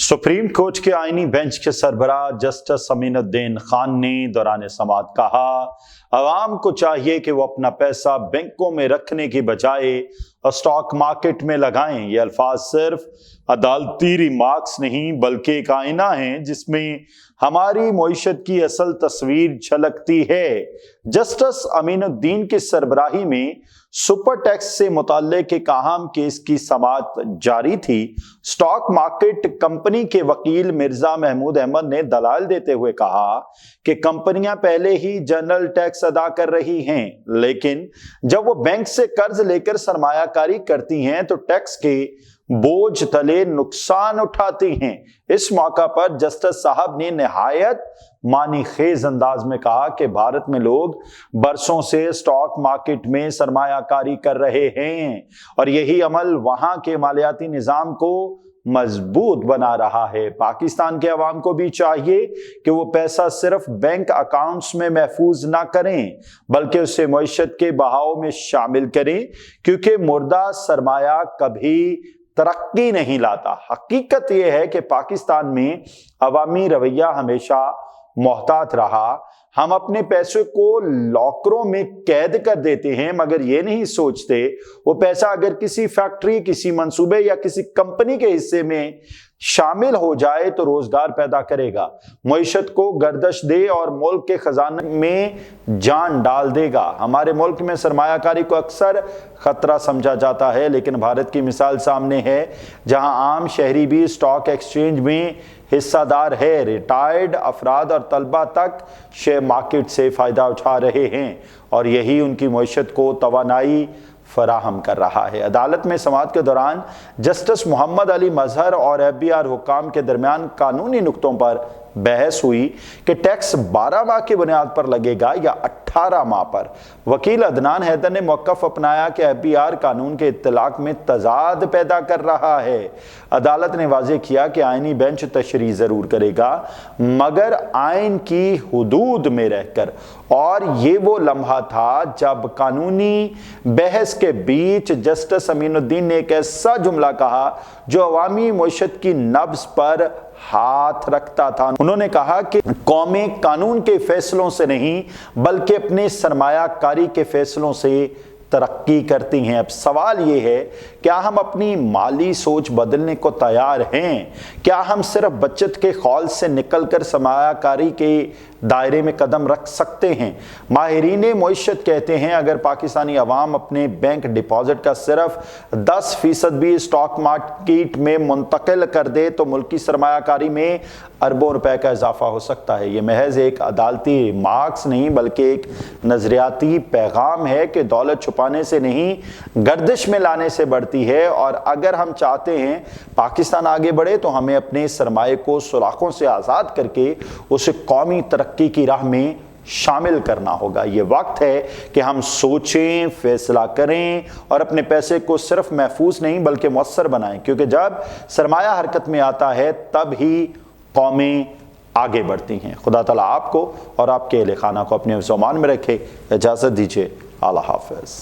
Supreme court के आईनी bench के सरबराह जस्टिस अमीनुद्दीन खान ने दौरान समाअत कहा, अवाम को चाहिए कि वो अपना पैसा बैंकों में रखने की बजाय स्टॉक मार्केट में लगाएं। ये अल्फाज सिर्फ अदालती रिमार्क्स नहीं बल्कि एक आईना है जिसमें हमारी मईशत की असल तस्वीर झलकती है। जस्टिस अमीनुद्दीन की सरबराही में सुपर टैक्स से मुताल्लिक एक अहम केस की समाअत जारी थी। स्टॉक मार्केट कंपनी के वकील मिर्जा महमूद अहमद ने दलाल देते हुए कहा कि कंपनियां पहले ही जनरल टैक्स अदा कर रही हैं, लेकिन जब वो बैंक से कर्ज लेकर सरमायाकारी करती हैं तो टैक्स के बोझ तले नुकसान उठाती हैं। इस मौका पर जस्टिस साहब ने निहायत मानी खेज अंदाज में कहा कि भारत में लोग बरसों से स्टॉक मार्केट में सरमायाकारी कर रहे हैं और यही अमल वहां के मालियाती निजाम को मजबूत बना रहा है। पाकिस्तान के अवाम को भी चाहिए कि वो पैसा सिर्फ बैंक अकाउंट्स में महफूज ना करें बल्कि उसे मईशत के बहाव में शामिल करें, क्योंकि मुर्दा सरमाया कभी तरक्की नहीं लाता। हकीकत यह है कि पाकिस्तान में अवामी रवैया हमेशा मोहतात रहा। हम अपने पैसे को लॉकरों में कैद कर देते हैं मगर ये नहीं सोचते वो पैसा अगर किसी फैक्ट्री, किसी मंसूबे या किसी कंपनी के हिस्से में शामिल हो जाए तो रोजगार पैदा करेगा, मईशत को गर्दिश दे और मुल्क के खजाने में जान डाल देगा। हमारे मुल्क में सरमायाकारी को अक्सर खतरा समझा जाता है, लेकिन भारत की मिसाल सामने है जहां आम शहरी भी स्टॉक एक्सचेंज में हिस्सादार है। रिटायर्ड अफराद और तलबा तक शेयर मार्केट से फायदा उठा रहे हैं और यही उनकी मईशत को तवानाई फराहम कर रहा है। अदालत में समाअत के दौरान जस्टिस मोहम्मद अली मजहर और FBI हुक्काम के दरमियान कानूनी नुक्तों पर बहस हुई कि टैक्स 12 माह की बुनियाद पर लगेगा या 18 माह पर। वकील अदनान हैदर ने मौक़िफ़ अपनाया कि FBI कानून के इत्तलाक में तजाद पैदा कर रहा है। अदालत ने वाज़ेह किया कि आईनी बेंच तशरीह ज़रूर करेगा मगर आइन की हुदूद में रहकर, और ये वो लम्हा था जब कानूनी बहस के बीच जस्टिस अमीनुद्दीन ने एक ऐसा जुमला कहा जो अवामी मईशत की नब्ज़ पर हाथ रखता था। उन्होंने कहा कि कौमें कानून के फैसलों से नहीं बल्कि अपने सरमायाकारी के फैसलों से तरक्की करती हैं। अब सवाल ये है, क्या हम अपनी माली सोच बदलने को तैयार हैं? क्या हम सिर्फ बचत के खौल से निकलकर सरमायाकारी के दायरे में कदम रख सकते हैं? माहिरीन मईशत कहते हैं अगर पाकिस्तानी अवाम अपने बैंक डिपॉजिट का सिर्फ 10% भी स्टॉक मार्केट में मुंतकिल कर दे तो मुल्की सरमायाकारी में अरबों रुपए का इजाफा हो सकता है। ये महज एक अदालती मार्क्स नहीं बल्कि एक नजरियाती पैगाम है कि दौलत छुपाने से नहीं गर्दिश में लाने से बढ़ती है, और अगर हम चाहते हैं पाकिस्तान आगे बढ़े तो हमें अपने सरमाए को सुराखों से आज़ाद करके उसे कौमी तरक्की की राह में शामिल करना होगा। ये वक्त है कि हम सोचें, फैसला करें और अपने पैसे को सिर्फ महफूज नहीं बल्कि मुअस्सर बनाएं, क्योंकि जब सरमाया हरकत में आता है तब ही कौमें आगे बढ़ती हैं। खुदा ताला आपको और आपके अहले खाना को अपने ज़ुबान में रखे। इजाज़त दीजिए। आला हाफ़िज़।